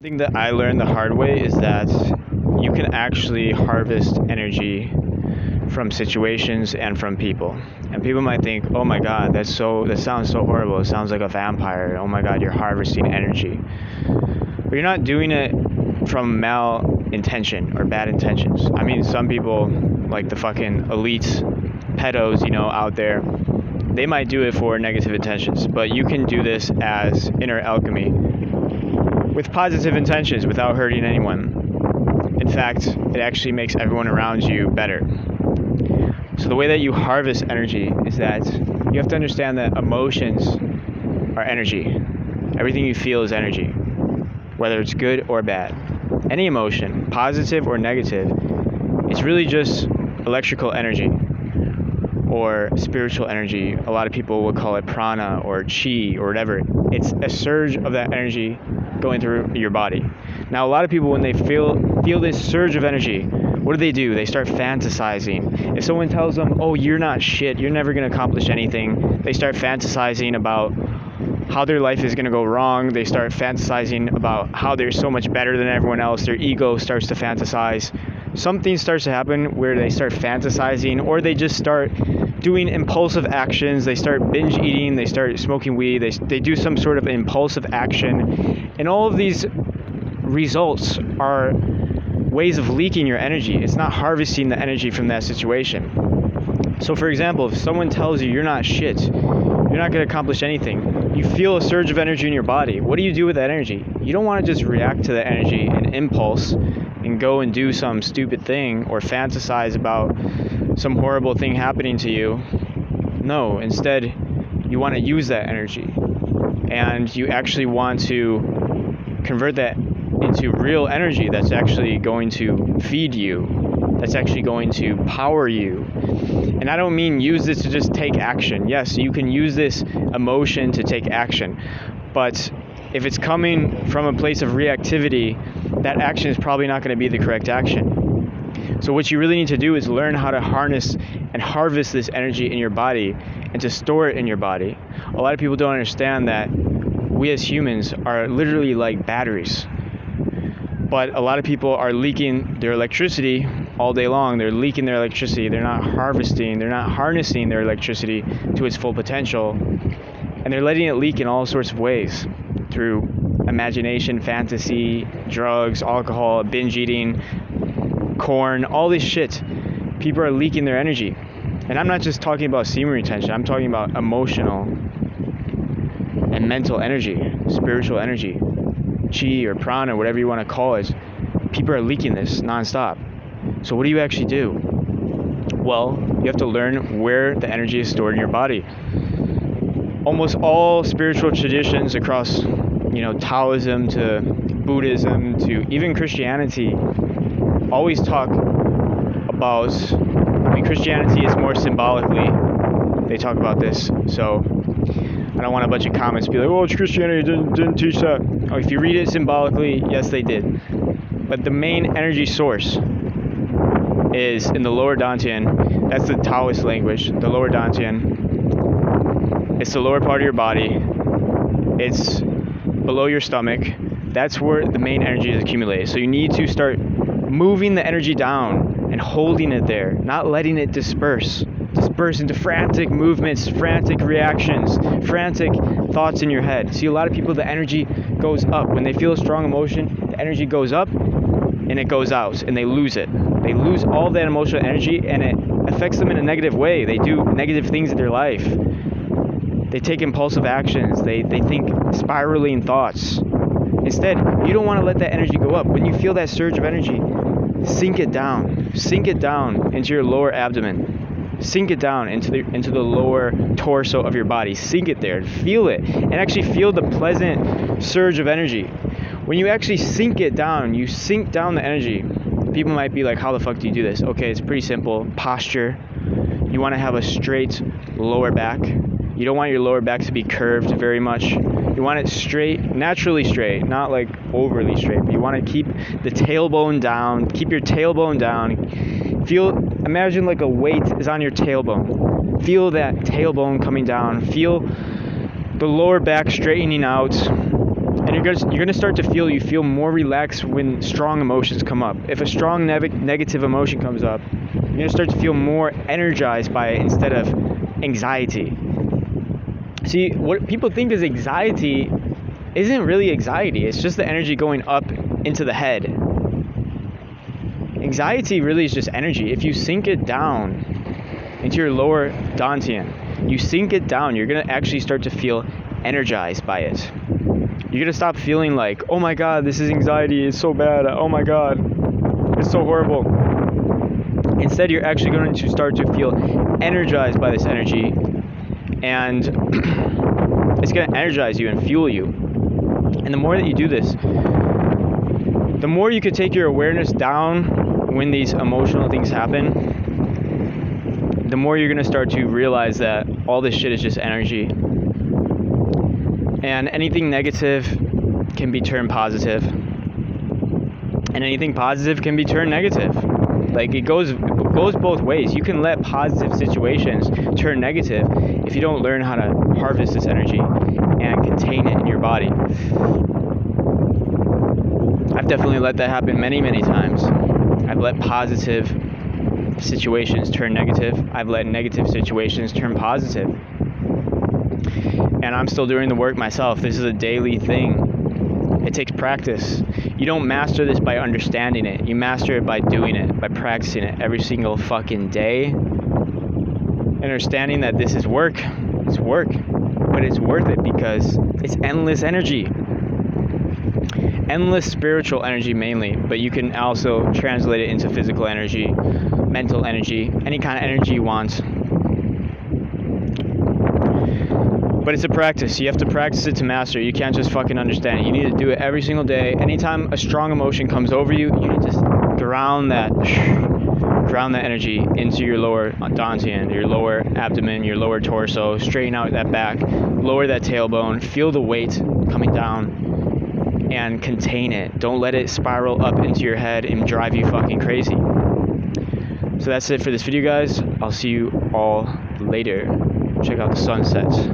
Thing that I learned the hard way is that you can actually harvest energy from situations and from people. And people might think, "Oh my God, that sounds so horrible. It sounds like a vampire. Oh my God, you're harvesting energy." But you're not doing it from intention or bad intentions. I mean, some people, like the fucking elite pedos, out there, they might do it for negative intentions. But you can do this as inner alchemy with positive intentions without hurting anyone. In fact, it actually makes everyone around you better. So the way that you harvest energy is that you have to understand that emotions are energy. Everything you feel is energy, whether it's good or bad. Any emotion, positive or negative, it's really just electrical energy or spiritual energy. A lot of people would call it prana or chi or whatever. It's a surge of that energy going through your body. Now, a lot of people, when they feel this surge of energy, what do? They start fantasizing. If someone tells them, "Oh, you're not shit, you're never going to accomplish anything," they start fantasizing about how their life is going to go wrong. They start fantasizing about how they're so much better than everyone else. Their ego starts to fantasize. Something starts to happen where they start fantasizing, or they just start doing impulsive actions. They start binge eating, they start smoking weed, they do some sort of impulsive action. And all of these results are ways of leaking your energy. It's not harvesting the energy from that situation. So for example, if someone tells you you're not shit, you're not going to accomplish anything, you feel a surge of energy in your body. What do you do with that energy? You don't want to just react to the energy and impulse and go and do some stupid thing or fantasize about some horrible thing happening to you. No, instead, you want to use that energy, and you actually want to convert that into real energy that's actually going to feed you, that's actually going to power you. And I don't mean use this to just take action. Yes, you can use this emotion to take action, but if it's coming from a place of reactivity, that action is probably not going to be the correct action. So what you really need to do is learn how to harness and harvest this energy in your body and to store it in your body. A lot of people don't understand that we as humans are literally like batteries. But a lot of people are leaking their electricity all day long. They're leaking their electricity. They're not harvesting. They're not harnessing their electricity to its full potential. And they're letting it leak in all sorts of ways through imagination, fantasy, drugs, alcohol, binge eating, corn, all this shit. People are leaking their energy. And I'm not just talking about semen retention. I'm talking about emotional and mental energy, spiritual energy, chi or prana, whatever you want to call it. People are leaking this nonstop. So what do you actually do? Well, you have to learn where the energy is stored in your body. Almost all spiritual traditions across, Taoism to Buddhism to even Christianity always talk about, Christianity is more symbolically, they talk about this. So I don't want a bunch of comments to be like, "Oh, it's Christianity didn't teach that." Oh, if you read it symbolically, yes, they did. But the main energy source is in the lower dantian. That's the Taoist language. The lower dantian. It's the lower part of your body. It's below your stomach. That's where the main energy is accumulated. So you need to start moving the energy down and holding it there, not letting it disperse into frantic movements, frantic reactions, frantic thoughts in your head. See, a lot of people, the energy goes up. When they feel a strong emotion, the energy goes up and it goes out, and they lose it. They lose all that emotional energy, and it affects them in a negative way. They do negative things in their life. They take impulsive actions. They think spiraling thoughts. Instead, you don't want to let that energy go up. When you feel that surge of energy, sink it down. Sink it down into your lower abdomen. Sink it down into the lower torso of your body. Sink it there. Feel it. And actually feel the pleasant surge of energy. When you actually sink it down, you sink down the energy. People might be like, "How the fuck do you do this?" Okay, it's pretty simple. Posture. You want to have a straight lower back. You don't want your lower back to be curved very much. You want it straight, naturally straight, not like overly straight. But you want to keep the tailbone down. Keep your tailbone down. Imagine like a weight is on your tailbone. Feel that tailbone coming down. Feel the lower back straightening out. And you're gonna start to feel more relaxed when strong emotions come up. If a strong negative emotion comes up, you're gonna start to feel more energized by it instead of anxiety. See, what people think is anxiety isn't really anxiety. It's just the energy going up into the head. Anxiety really is just energy. If you sink it down into your lower dantian, you sink it down, you're gonna actually start to feel energized by it. You're gonna stop feeling like, oh my god, this is anxiety, it's so bad, oh my god, it's so horrible. Instead, you're actually going to start to feel energized by this energy, and it's gonna energize you and fuel you. And the more that you do this, the more you could take your awareness down when these emotional things happen, the more you're gonna start to realize that all this shit is just energy. And anything negative can be turned positive. And anything positive can be turned negative. Like, it goes both ways. You can let positive situations turn negative if you don't learn how to harvest this energy and contain it in your body. I've definitely let that happen many, many times. I've let positive situations turn negative. I've let negative situations turn positive. And I'm still doing the work myself. This is a daily thing. It takes practice. You don't master this by understanding it. You master it by doing it, by practicing it every single fucking day. Understanding that this is work. It's work. But it's worth it because it's endless energy. Endless spiritual energy mainly, but you can also translate it into physical energy, mental energy, any kind of energy you want. But it's a practice. You have to practice it to master it. You can't just fucking understand it. You need to do it every single day. Anytime a strong emotion comes over you, you need to just ground that energy into your lower dantian, your lower abdomen, your lower torso. Straighten out that back, lower that tailbone, feel the weight coming down, and contain it. Don't let it spiral up into your head and drive you fucking crazy. So that's it for this video, guys. I'll see you all later. Check out the sunsets.